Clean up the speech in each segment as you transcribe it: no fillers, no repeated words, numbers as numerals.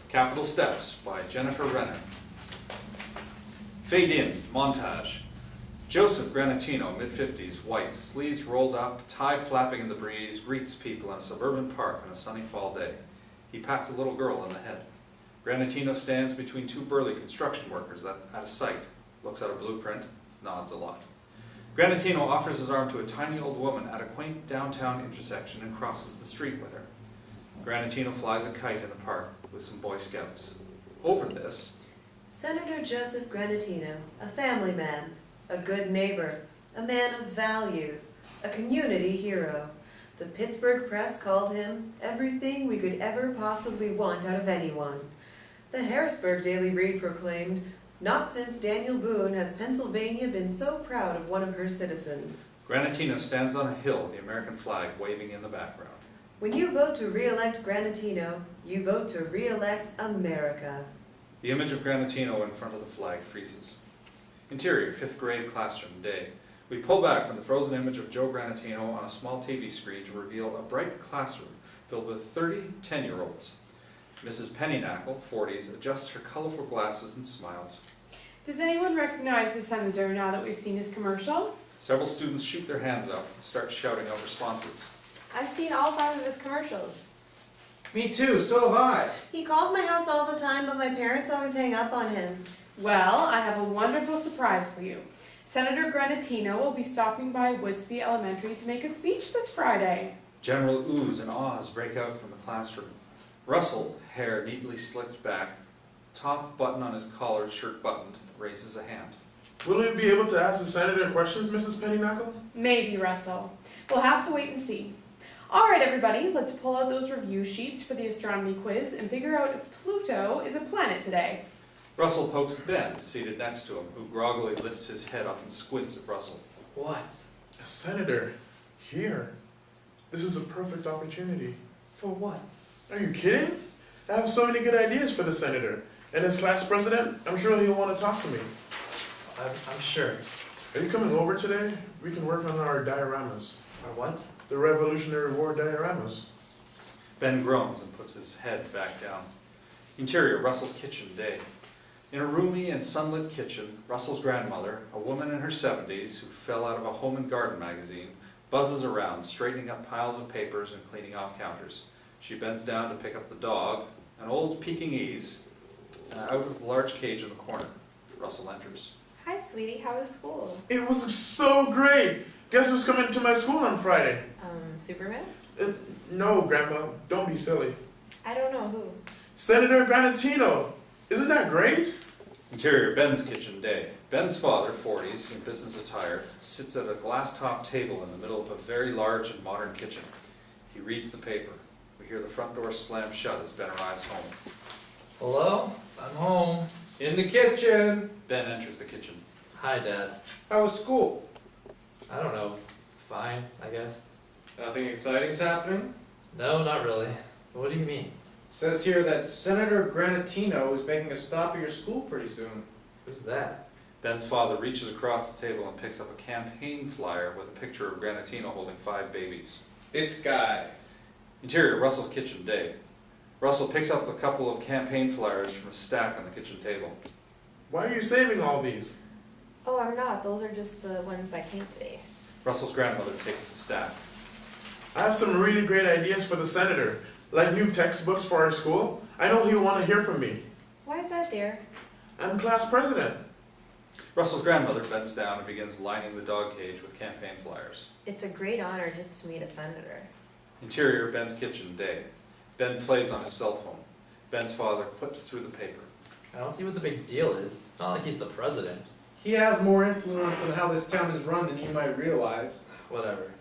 Capital Steps by Jennifer Renner. Fade in, montage. Joseph Granitino, mid-50s, white, sleeves rolled up, tie flapping in the breeze, greets people in a suburban park on a sunny fall day. He pats a little girl on the head. Granitino stands between two burly construction workers at a site, looks at a blueprint, nods a lot. Granitino offers his arm to a tiny old woman at a quaint downtown intersection and crosses the street with her. Granitino flies a kite in the park with some Boy Scouts. Over this, Senator Joseph Granitino, a family man, a good neighbor, a man of values, a community hero. The Pittsburgh press called him everything we could ever possibly want out of anyone. The Harrisburg Daily Read proclaimed, "Not since Daniel Boone has Pennsylvania been so proud of one of her citizens." Granitino stands on a hill, the American flag waving in the background. When you vote to re-elect Granitino, you vote to re-elect America. The image of Granitino in front of the flag freezes. Interior, 5th grade classroom, day. We pull back from the frozen image of Joe Granitino on a small TV screen to reveal a bright classroom filled with 30 10-year-olds. Mrs. Pennynackle, 40s, adjusts her colorful glasses and smiles. Does anyone recognize the senator now that we've seen his commercial? Several students shoot their hands up and start shouting out responses. I've seen all 5 of his commercials. Me too, so have I. He calls my house all the time, but my parents always hang up on him. Well, I have a wonderful surprise for you. Senator Granitino will be stopping by Woodsby Elementary to make a speech this Friday. General oohs and ahs break out from the classroom. Russell, hair neatly slicked back, top button on his collar, shirt buttoned, raises a hand. Will we be able to ask the senator questions, Mrs. Pennynackle? Maybe, Russell. We'll have to wait and see. All right, everybody, let's pull out those review sheets for the astronomy quiz and figure out if Pluto is a planet today. Russell pokes Ben, seated next to him, who groggily lifts his head up and squints at Russell. What? A senator? Here? This is a perfect opportunity. For what? Are you kidding? I have so many good ideas for the senator. And as class president, I'm sure he'll want to talk to me. I'm sure. Are you coming over today? We can work on our dioramas. Or what? The Revolutionary War dioramas. Ben groans and puts his head back down. Interior, Russell's kitchen, day. In a roomy and sunlit kitchen, Russell's grandmother, a woman in her 70s who fell out of a home and garden magazine, buzzes around, straightening up piles of papers and cleaning off counters. She bends down to pick up the dog, an old Pekingese, out of the large cage in the corner. Russell enters. Hi, sweetie. How was school? It was so great! Guess who's coming to my school on Friday? Superman? No, Grandma. Don't be silly. I don't know who. Senator Granitino! Isn't that great? Interior, Ben's kitchen, day. Ben's father, 40s, in business attire, sits at a glass-topped table in the middle of a very large and modern kitchen. He reads the paper. We hear the front door slam shut as Ben arrives home. Hello? I'm home. In the kitchen. Ben enters the kitchen. Hi, Dad. How was school? I don't know. Fine, I guess. Nothing exciting's happening? No, not really. What do you mean? Says here that Senator Granitino is making a stop at your school pretty soon. Who's that? Ben's father reaches across the table and picks up a campaign flyer with a picture of Granitino holding 5 babies. This guy. Interior, Russell's kitchen, day. Russell picks up a couple of campaign flyers from a stack on the kitchen table. Why are you saving all these? Oh, I'm not. Those are just the ones that came today. Russell's grandmother takes the stack. I have some really great ideas for the senator, like new textbooks for our school. I know he'll want to hear from me. Why is that, dear? I'm class president. Russell's grandmother bends down and begins lining the dog cage with campaign flyers. It's a great honor just to meet a senator. Interior, Ben's kitchen, day. Ben plays on his cell phone. Ben's father clips through the paper. I don't see what the big deal is. It's not like he's the president. He has more influence on how this town is run than you might realize. Whatever.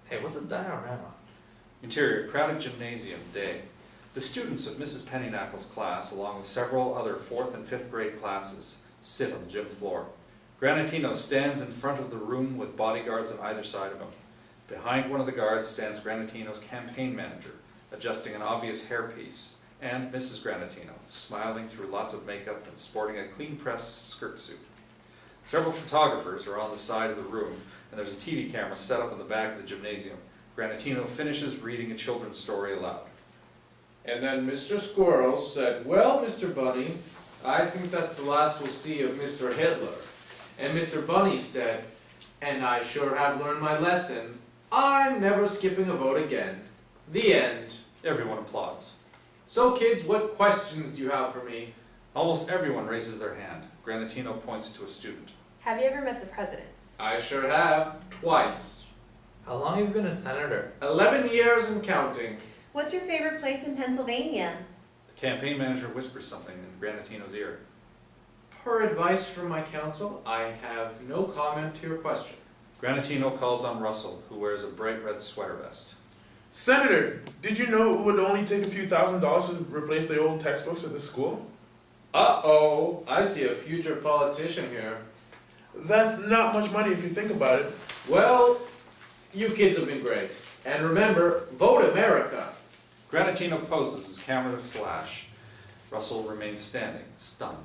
Hey, what's a diorama? Interior, crowded gymnasium, day. The students of Mrs. Pennynackle's class, along with several other 4th and 5th grade classes, sit on the gym floor. Granitino stands in front of the room with bodyguards on either side of him. Behind one of the guards stands Granitino's campaign manager, adjusting an obvious hairpiece, and Mrs. Granitino, smiling through lots of makeup and sporting a clean-pressed skirt suit. Several photographers are on the side of the room, and there's a TV camera set up in the back of the gymnasium. Granitino finishes reading a children's story aloud. And then Mr. Squirrel said, "Well, Mr. Bunny, I think that's the last we'll see of Mr. Hitler." And Mr. Bunny said, "And I sure have learned my lesson. I'm never skipping a vote again." The end. Everyone applauds. So kids, what questions do you have for me? Almost everyone raises their hand. Granitino points to a student. Have you ever met the president? I sure have, twice. How long have you been a senator? 11 years and counting. What's your favorite place in Pennsylvania? The campaign manager whispers something in Granitino's ear. Per advice from my counsel, I have no comment to your question. Granitino calls on Russell, who wears a bright red sweater vest. Senator, did you know it would only take a few $1,000s to replace the old textbooks at the school? Uh-oh, I see a future politician here. That's not much money if you think about it. Well, you kids have been great. And remember, vote America. Granitino poses as camera to flash. Russell remains standing, stunned.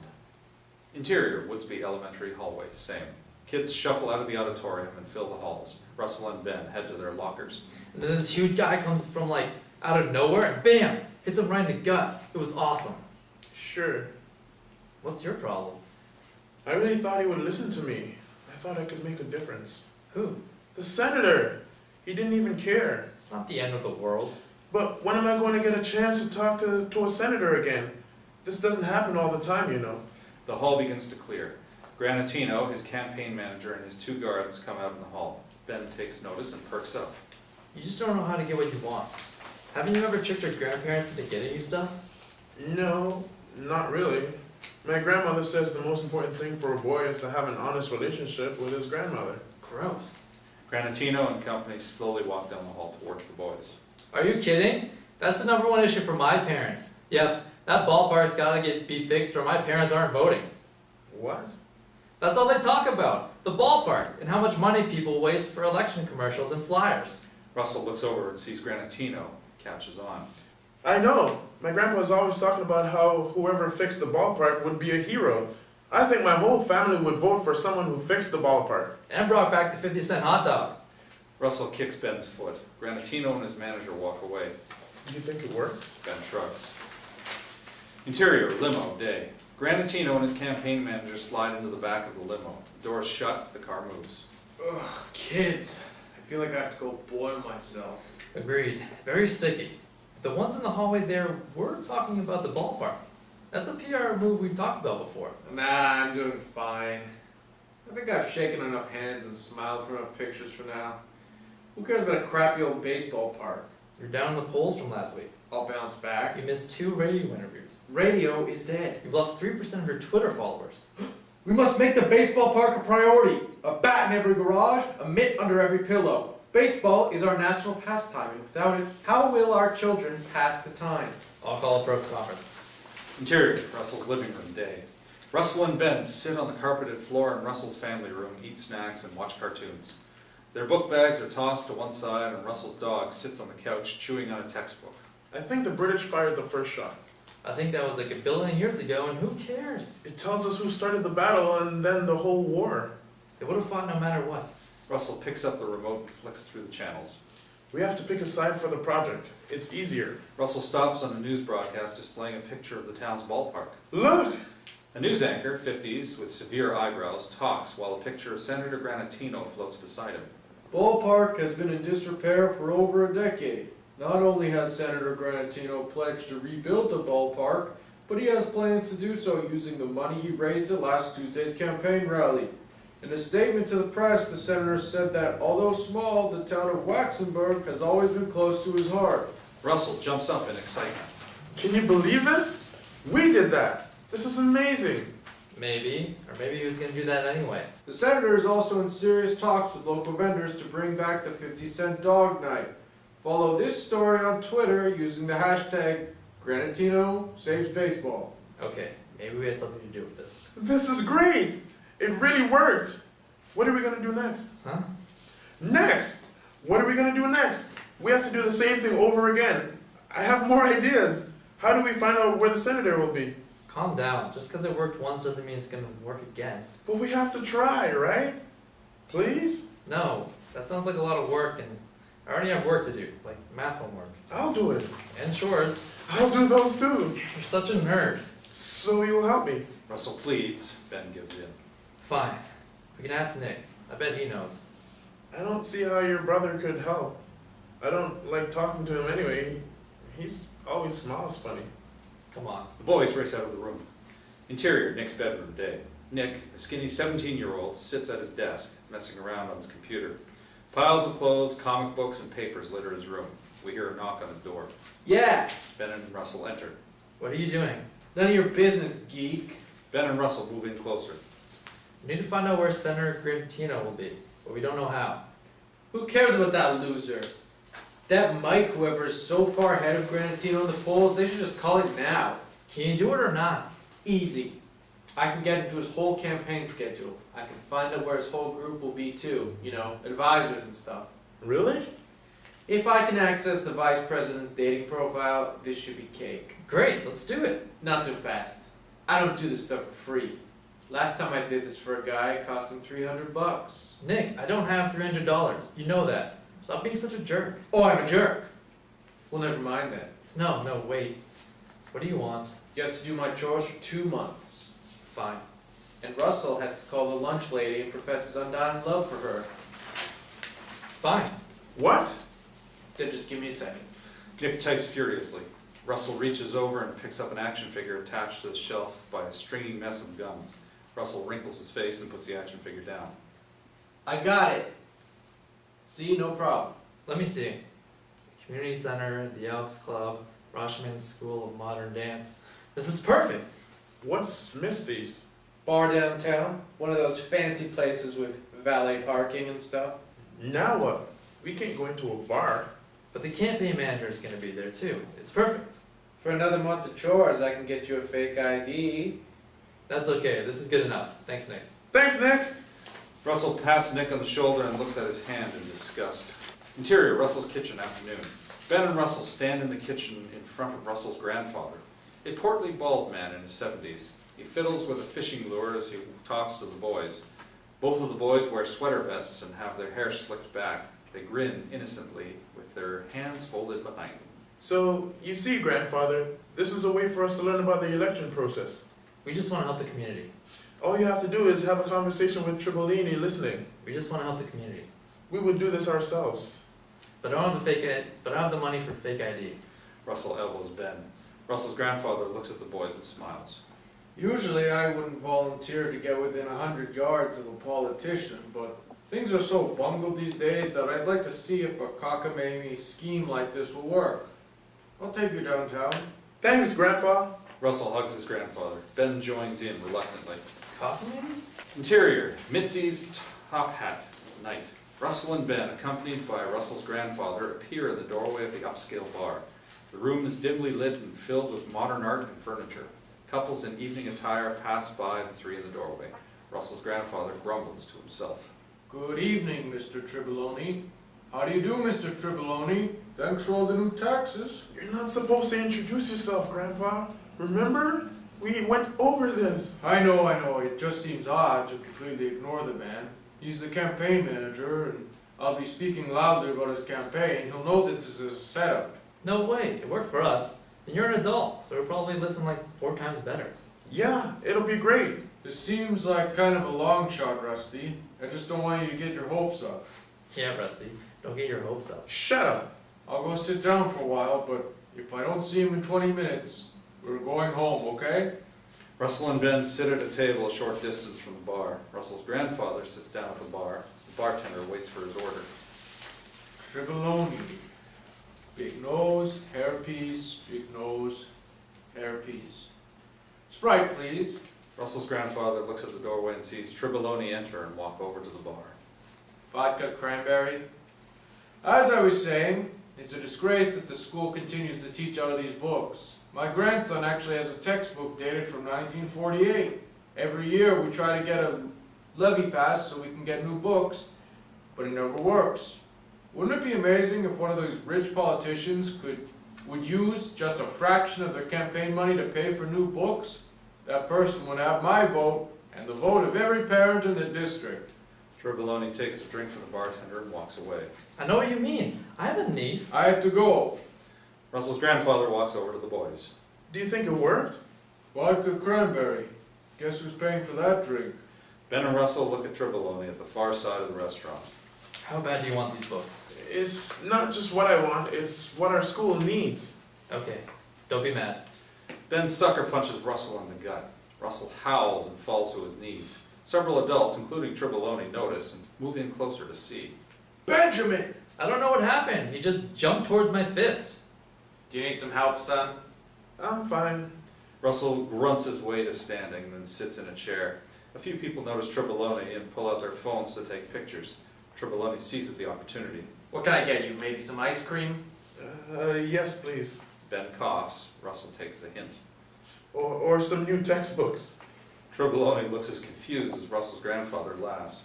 Interior, Woodsby Elementary hallway, same. Kids shuffle out of the auditorium and fill the halls. Russell and Ben head to their lockers. And then this huge guy comes from like out of nowhere and bam! Hits him right in the gut. It was awesome. Sure. What's your problem? I really thought he would listen to me. I thought I could make a difference. Who? The senator! He didn't even care. It's not the end of the world. But when am I going to get a chance to talk to a senator again? This doesn't happen all the time, you know. The hall begins to clear. Granitino, his campaign manager, and his two guards come out in the hall. Ben takes notice and perks up. You just don't know how to get what you want. Haven't you ever tricked your grandparents into getting you stuff? No, not really. My grandmother says the most important thing for a boy is to have an honest relationship with his grandmother. Gross. Granitino and company slowly walk down the hall towards the boys. Are you kidding? That's the #1 issue for my parents. Yep, that ballpark's gotta be fixed or my parents aren't voting. What? That's all they talk about. The ballpark and how much money people waste for election commercials and flyers. Russell looks over and sees Granitino, catches on. I know. My grandpa was always talking about how whoever fixed the ballpark would be a hero. I think my whole family would vote for someone who fixed the ballpark. And brought back the 50-cent hot dog. Russell kicks Ben's foot. Granitino and his manager walk away. Do you think it worked? Ben shrugs. Interior, limo, day. Granitino and his campaign manager slide into the back of the limo. The door is shut, the car moves. Ugh, kids. I feel like I have to go boil myself. Agreed. Very sticky. The ones in the hallway there were talking about the ballpark. That's a PR move we've talked about before. Nah, I'm doing fine. I think I've shaken enough hands and smiled for enough pictures for now. Who cares about a crappy old baseball park? You're down in the polls from last week. I'll bounce back. You missed 2 radio interviews. Radio is dead. You've lost 3% of your Twitter followers. We must make the baseball park a priority. A bat in every garage, a mitt under every pillow. Baseball is our national pastime, and without it, how will our children pass the time? I'll call a press conference. Interior, Russell's living room, day. Russell and Ben sit on the carpeted floor in Russell's family room, eat snacks, and watch cartoons. Their book bags are tossed to one side, and Russell's dog sits on the couch chewing on a textbook. I think the British fired the first shot. I think that was like 1 billion years ago, and who cares? It tells us who started the battle and then the whole war. They would have fought no matter what. Russell picks up the remote and flicks through the channels. We have to pick a side for the project. It's easier. Russell stops on a news broadcast displaying a picture of the town's ballpark. Look! A news anchor, 50s, with severe eyebrows, talks while a picture of Senator Granitino floats beside him. Ballpark has been in disrepair for over a decade. Not only has Senator Granitino pledged to rebuild the ballpark, but he has plans to do so using the money he raised at last Tuesday's campaign rally. In a statement to the press, the senator said that, although small, the town of Waxenberg has always been close to his heart. Russell jumps up in excitement. Can you believe this? We did that! This is amazing! Maybe. Or maybe he was going to do that anyway. The senator is also in serious talks with local vendors to bring back the 50-cent dog night. Follow this story on Twitter using the hashtag Granitino Saves Baseball. Okay, maybe we had something to do with this. This is great! It really worked! What are we gonna do next? Huh? Next! What are we gonna do next? We have to do the same thing over again. I have more ideas. How do we find out where the senator will be? Calm down. Just because it worked once doesn't mean it's going to work again. But we have to try, right? Please? No, that sounds like a lot of work, and I already have work to do, like math homework. I'll do it. And chores. I'll do those too. You're such a nerd. So you'll help me. Russell pleads. Ben gives in. Fine. We can ask Nick. I bet he knows. I don't see how your brother could help. I don't like talking to him anyway. He's always smiles funny. Come on. The boys race out of the room. Interior, Nick's bedroom day. Nick, a skinny 17-year-old, sits at his desk, messing around on his computer. Piles of clothes, comic books, and papers litter his room. We hear a knock on his door. Yeah, Ben and Russell enter. What are you doing? none of your business, geek. Ben and Russell move in closer. We need to find out where Senator Granitino will be, but we don't know how. Who cares about that loser? That Mike, whoever is so far ahead of Granitino in the polls, they should just call it now. Can you do it or not? Easy. I can get into his whole campaign schedule. I can find out where his whole group will be too. You know, advisors and stuff. Really? If I can access the vice president's dating profile, this should be cake. Great, let's do it. Not too fast. I don't do this stuff for free. Last time I did this for a guy, it cost him $300. Nick, I don't have $300. You know that. Stop being such a jerk. Oh, I'm a jerk. Well, never mind then. No, wait. What do you want? You have to do my chores for 2 months. Fine. And Russell has to call the lunch lady and profess his undying love for her. Fine. What? Then just give me a second. Nick types furiously. Russell reaches over and picks up an action figure attached to the shelf by a stringy mess of gum. Russell wrinkles his face and puts the action figure down. I got it. See, no problem. Let me see. Community Center, the Elks Club, Rashman's School of Modern Dance. This is perfect. What's Misty's? Bar downtown. One of those fancy places with valet parking and stuff. Now what? We can't go into a bar. But the campaign manager is going to be there too. It's perfect. For another month of chores, I can get you a fake ID. That's okay. This is good enough. Thanks, Nick. Thanks, Nick. Russell pats Nick on the shoulder and looks at his hand in disgust. Interior, Russell's kitchen, afternoon. Ben and Russell stand in the kitchen in front of Russell's grandfather, a portly, bald man in his 70s. He fiddles with a fishing lure as he talks to the boys. Both of the boys wear sweater vests and have their hair slicked back. They grin innocently with their hands folded behind them. So, you see, grandfather, this is a way for us to learn about the election process. We just want to help the community. All you have to do is have a conversation with Tribolini listening. We just want to help the community. We would do this ourselves. But I don't have the money for fake ID. Russell elbows Ben. Russell's grandfather looks at the boys and smiles. Usually I wouldn't volunteer to get within 100 yards of a politician, but things are so bungled these days that I'd like to see if a cockamamie scheme like this will work. I'll take you downtown. Thanks, Grandpa. Russell hugs his grandfather. Ben joins in reluctantly. Coffee maybe? Interior, Mitzi's top hat, night. Russell and Ben, accompanied by Russell's grandfather, appear in the doorway of the upscale bar. The room is dimly lit and filled with modern art and furniture. Couples in evening attire pass by the three in the doorway. Russell's grandfather grumbles to himself. Good evening, Mr. Triboloni. How do you do, Mr. Triboloni? Thanks for all the new taxes. You're not supposed to introduce yourself, Grandpa. Remember? We went over this. I know. It just seems odd to completely ignore the man. He's the campaign manager, and I'll be speaking loudly about his campaign. He'll know that this is a setup. No way. It worked for us. And you're an adult, so we'll probably listen like 4 times better. Yeah, it'll be great. This seems like kind of a long shot, Rusty. I just don't want you to get your hopes up. Yeah, Rusty. Don't get your hopes up. Shut up. I'll go sit down for a while, but if I don't see him in 20 minutes, we're going home, okay? Russell and Ben sit at a table a short distance from the bar. Russell's grandfather sits down at the bar. The bartender waits for his order. Triboloni. Big nose, hairpiece, big nose, hairpiece. Sprite, please. Russell's grandfather looks at the doorway and sees Triboloni enter and walk over to the bar. Vodka cranberry. As I was saying, it's a disgrace that the school continues to teach out of these books. My grandson actually has a textbook dated from 1948. Every year we try to get a levy passed so we can get new books, but it never works. Wouldn't it be amazing if one of those rich politicians would use just a fraction of their campaign money to pay for new books? That person would have my vote and the vote of every parent in the district. Tribaloni takes a drink from the bartender and walks away. I know what you mean. I have a niece. I have to go. Russell's grandfather walks over to the boys. Do you think it worked? Vodka cranberry. Guess who's paying for that drink? Ben and Russell look at Tribaloni at the far side of the restaurant. How bad do you want these books? It's not just what I want, it's what our school needs. Okay, don't be mad. Ben sucker punches Russell in the gut. Russell howls and falls to his knees. Several adults, including Tribaloni, notice and move in closer to see. Benjamin! I don't know what happened. He just jumped towards my fist. Do you need some help, son? I'm fine. Russell grunts his way to standing, then sits in a chair. A few people notice Tribaloni and pull out their phones to take pictures. Tribaloni seizes the opportunity. What can I get you? Maybe some ice cream? Yes, please. Ben coughs. Russell takes the hint. Or some new textbooks. Tribaloni looks as confused as Russell's grandfather laughs.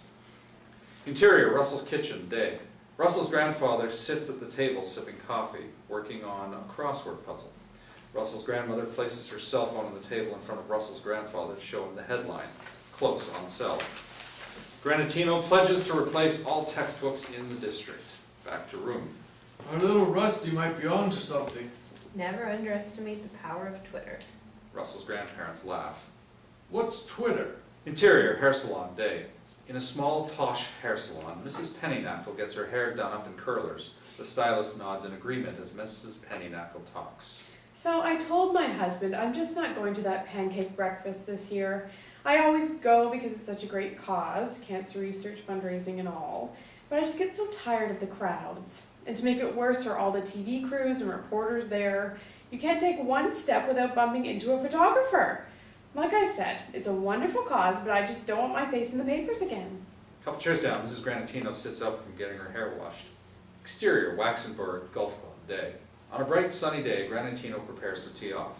Interior, Russell's kitchen, day. Russell's grandfather sits at the table sipping coffee, working on a crossword puzzle. Russell's grandmother places her cell phone on the table in front of Russell's grandfather, showing the headline, "Close on cell." Granitino pledges to replace all textbooks in the district. Back to room. Our little Rusty might be on to something. Never underestimate the power of Twitter. Russell's grandparents laugh. What's Twitter? Interior, hair salon, day. In a small, posh hair salon, Mrs. Pennynackle gets her hair done up in curlers. The stylist nods in agreement as Mrs. Pennynackle talks. So I told my husband I'm just not going to that pancake breakfast this year. I always go because it's such a great cause, cancer research, fundraising and all. But I just get so tired of the crowds. And to make it worse are all the TV crews and reporters there. You can't take one step without bumping into a photographer. Like I said, it's a wonderful cause, but I just don't want my face in the papers again. Couple chairs down, Mrs. Granitino sits up from getting her hair washed. Exterior, Waxenberg Golf Club, day. On a bright sunny day, Granitino prepares to tee off.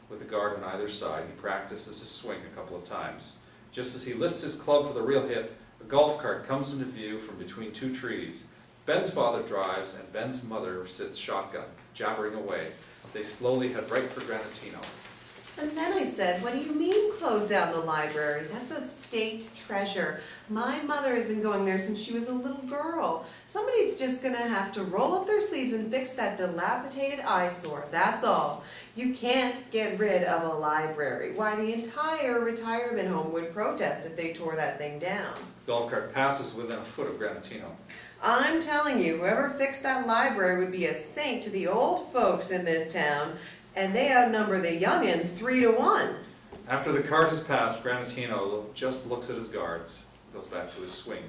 With a guard on either side, he practices his swing a couple of times. Just as he lifts his club for the real hit, a golf cart comes into view from between two trees. Ben's father drives, and Ben's mother sits shotgun, jabbering away. They slowly head right for Granitino. And then I said, what do you mean close down the library? That's a state treasure. My mother has been going there since she was a little girl. Somebody's just gonna have to roll up their sleeves and fix that dilapidated eyesore, that's all. You can't get rid of a library. Why, the entire retirement home would protest if they tore that thing down. Golf cart passes within a foot of Granitino. I'm telling you, whoever fixed that library would be a saint to the old folks in this town, and they outnumber the youngins 3-1. After the cart has passed, Granitino just looks at his guards, goes back to his swing.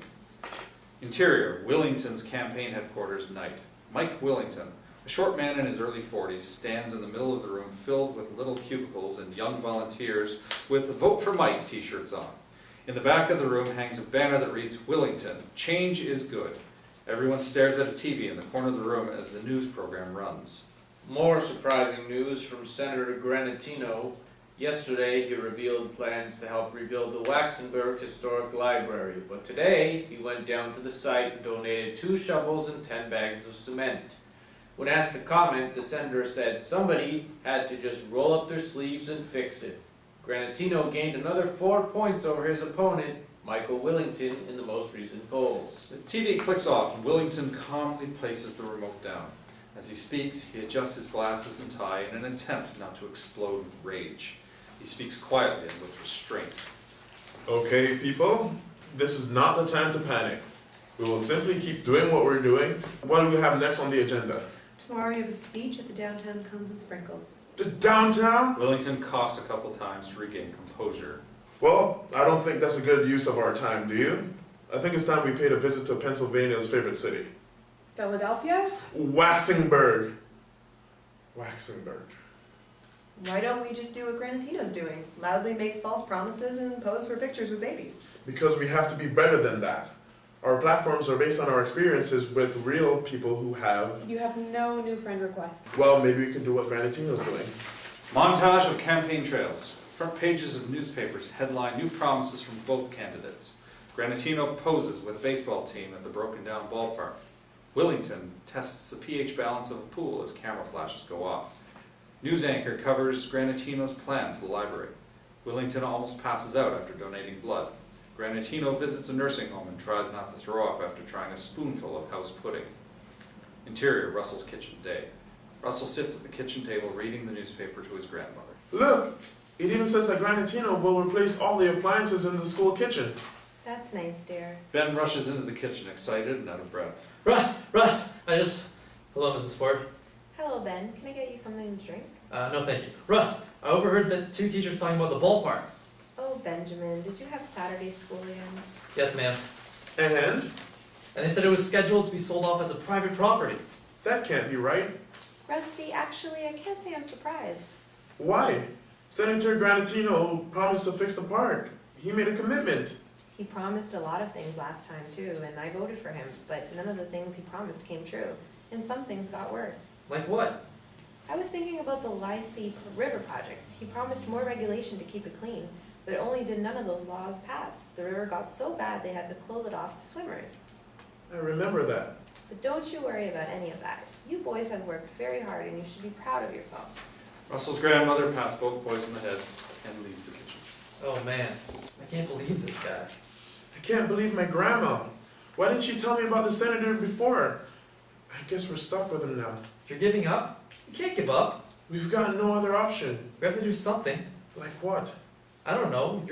Interior, Willington's campaign headquarters, night. Mike Willington, a short man in his early 40s, stands in the middle of the room filled with little cubicles and young volunteers with "Vote for Mike" t-shirts on. In the back of the room hangs a banner that reads, "Willington, change is good." Everyone stares at a TV in the corner of the room as the news program runs. More surprising news from Senator Granitino. Yesterday, he revealed plans to help rebuild the Waxenberg Historic Library, but today, he went down to the site and donated 2 shovels and 10 bags of cement. When asked to comment, the senator said somebody had to just roll up their sleeves and fix it. Granitino gained another 4 points over his opponent, Michael Willington, in the most recent polls. The TV clicks off and Willington calmly places the remote down. As he speaks, he adjusts his glasses and tie in an attempt not to explode with rage. He speaks quietly and with restraint. Okay, people, this is not the time to panic. We will simply keep doing what we're doing. What do we have next on the agenda? Tomorrow you have a speech at the downtown Cones and Sprinkles. The downtown? Willington coughs a couple times to regain composure. Well, I don't think that's a good use of our time, do you? I think it's time we paid a visit to Pennsylvania's favorite city. Philadelphia? Waxenberg. Waxenberg. Why don't we just do what Granitino's doing? Loudly make false promises and pose for pictures with babies. Because we have to be better than that. Our platforms are based on our experiences with real people who have... You have no new friend requests. Well, maybe we can do what Granitino's doing. Montage of campaign trails. Front pages of newspapers headline new promises from both candidates. Granitino poses with a baseball team at the broken down ballpark. Willington tests the pH balance of a pool as camera flashes go off. News anchor covers Granitino's plan for the library. Willington almost passes out after donating blood. Granitino visits a nursing home and tries not to throw up after trying a spoonful of house pudding. Interior, Russell's kitchen day. Russell sits at the kitchen table reading the newspaper to his grandmother. Look, it even says that Granitino will replace all the appliances in the school kitchen. That's nice, dear. Ben rushes into the kitchen, excited and out of breath. Russ, hello, Mrs. Ford. Hello, Ben. Can I get you something to drink? No, thank you. Russ, I overheard that two teachers talking about the ballpark. Oh, Benjamin, did you have Saturday school again? Yes, ma'am. And? And they said it was scheduled to be sold off as a private property. That can't be right. Rusty, actually, I can't say I'm surprised. Why? Senator Granitino promised to fix the park. He made a commitment. He promised a lot of things last time, too, and I voted for him, but none of the things he promised came true, and some things got worse. Like what? I was thinking about the Lysee River project. He promised more regulation to keep it clean, but only did none of those laws pass. The river got so bad they had to close it off to swimmers. I remember that. But don't you worry about any of that. You boys have worked very hard and you should be proud of yourselves. Russell's grandmother pats both boys on the head and leaves the kitchen. Oh man, I can't believe this guy. I can't believe my grandma. Why didn't she tell me about the senator before? I guess we're stuck with him now. You're giving up? You can't give up. We've got no other option. We have to do something. Like what? I don't know.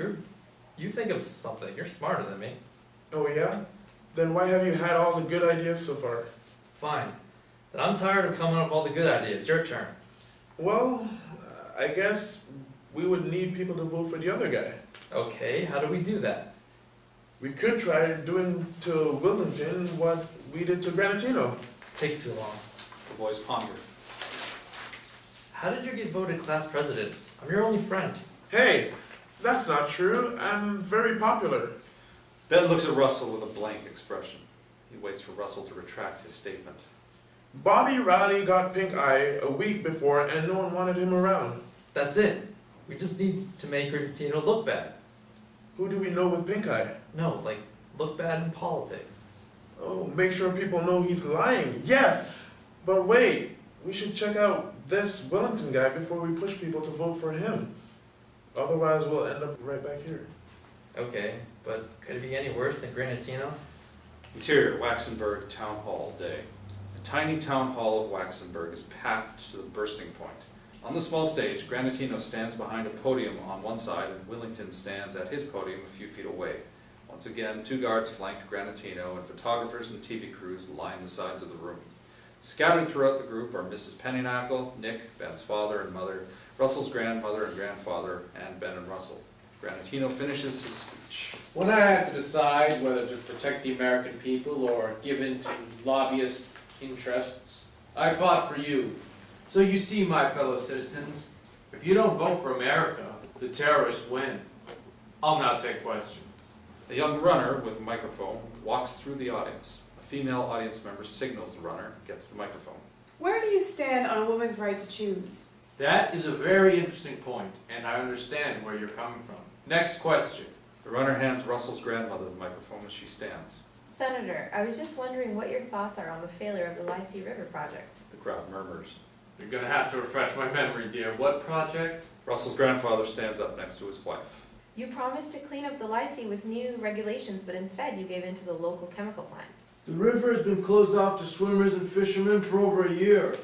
You think of something. You're smarter than me. Oh yeah? Then why have you had all the good ideas so far? Fine. Then I'm tired of coming up with all the good ideas. Your turn. Well, I guess we would need people to vote for the other guy. Okay, how do we do that? We could try doing to Wellington what we did to Granitino. Takes too long. The boys ponder. How did you get voted class president? I'm your only friend. Hey, that's not true. I'm very popular. Ben looks at Russell with a blank expression. He waits for Russell to retract his statement. Bobby Riley got pink eye a week before and no one wanted him around. That's it. We just need to make Granitino look bad. Who do we know with pink eye? No, like, look bad in politics. Oh, make sure people know he's lying. Yes! But wait, we should check out this Wellington guy before we push people to vote for him. Otherwise, we'll end up right back here. Okay, but could it be any worse than Granitino? Interior, Waxenberg Town Hall day. The tiny town hall of Waxenberg is packed to the bursting point. On the small stage, Granitino stands behind a podium on one side and Willington stands at his podium a few feet away. Once again, 2 guards flank Granitino and photographers and TV crews line the sides of the room. Scattered throughout the group are Mrs. Pennynackle, Nick, Ben's father and mother, Russell's grandmother and grandfather, and Ben and Russell. Granitino finishes his speech. When I had to decide whether to protect the American people or give in to lobbyist interests, I fought for you. So you see, my fellow citizens, if you don't vote for America, the terrorists win. I'll now take questions. A young runner with a microphone walks through the audience. A female audience member signals the runner, gets the microphone. Where do you stand on a woman's right to choose? That is a very interesting point, and I understand where you're coming from. Next question. The runner hands Russell's grandmother the microphone as she stands. Senator, I was just wondering what your thoughts are on the failure of the Lysee River project. The crowd murmurs. You're gonna have to refresh my memory, dear. What project? Russell's grandfather stands up next to his wife. You promised to clean up the Lysee with new regulations, but instead you gave in to the local chemical plant. The river has been closed off to swimmers and fishermen for over a year.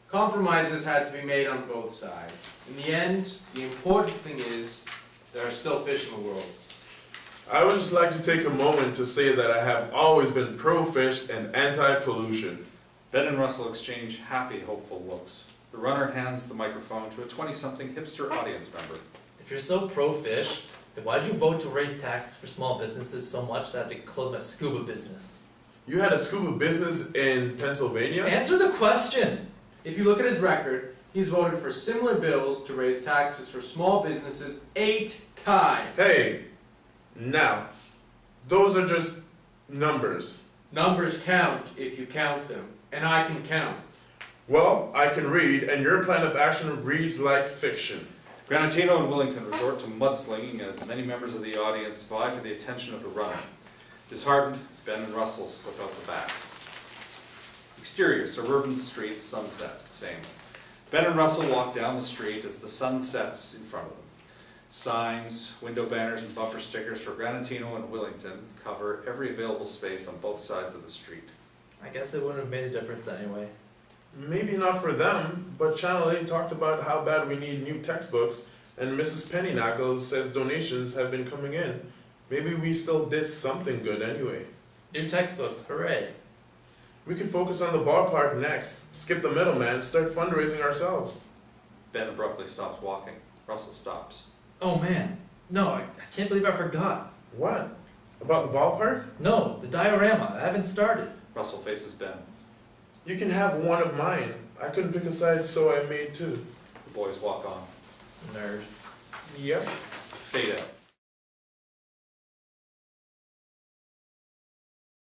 Compromises had to be made on both sides. In the end, the important thing is there are still fish in the world. I would just like to take a moment to say that I have always been pro-fish and anti-pollution. Ben and Russell exchange happy, hopeful looks. The runner hands the microphone to a 20-something hipster audience member. If you're so pro-fish, then why did you vote to raise taxes for small businesses so much that I had to close my scuba business? You had a scuba business in Pennsylvania? Answer the question! If you look at his record, he's voted for similar bills to raise taxes for small businesses 8 times. Hey, now, those are just numbers. Numbers count if you count them, and I can count. Well, I can read, and your plan of action reads like fiction. Granitino and Wellington resort to mudslinging as many members of the audience vie for the attention of the runner. Disheartened, Ben and Russell slip out the back. Exterior, suburban street, sunset, same. Ben and Russell walk down the street as the sun sets in front of them. Signs, window banners, and bumper stickers for Granitino and Willington cover every available space on both sides of the street. I guess it wouldn't have made a difference anyway. Maybe not for them, but Channel 8 talked about how bad we need new textbooks, and Mrs. Pennynackle says donations have been coming in. Maybe we still did something good anyway. New textbooks, hooray. We could focus on the ballpark next, skip the middleman, start fundraising ourselves. Ben abruptly stops walking. Russell stops. Oh man, no, I can't believe I forgot. What? About the ballpark? No, the diorama, I haven't started. Russell faces Ben. You can have one of mine. I couldn't pick a side, so I made two. The boys walk on. Nerd. Yep. Fade out.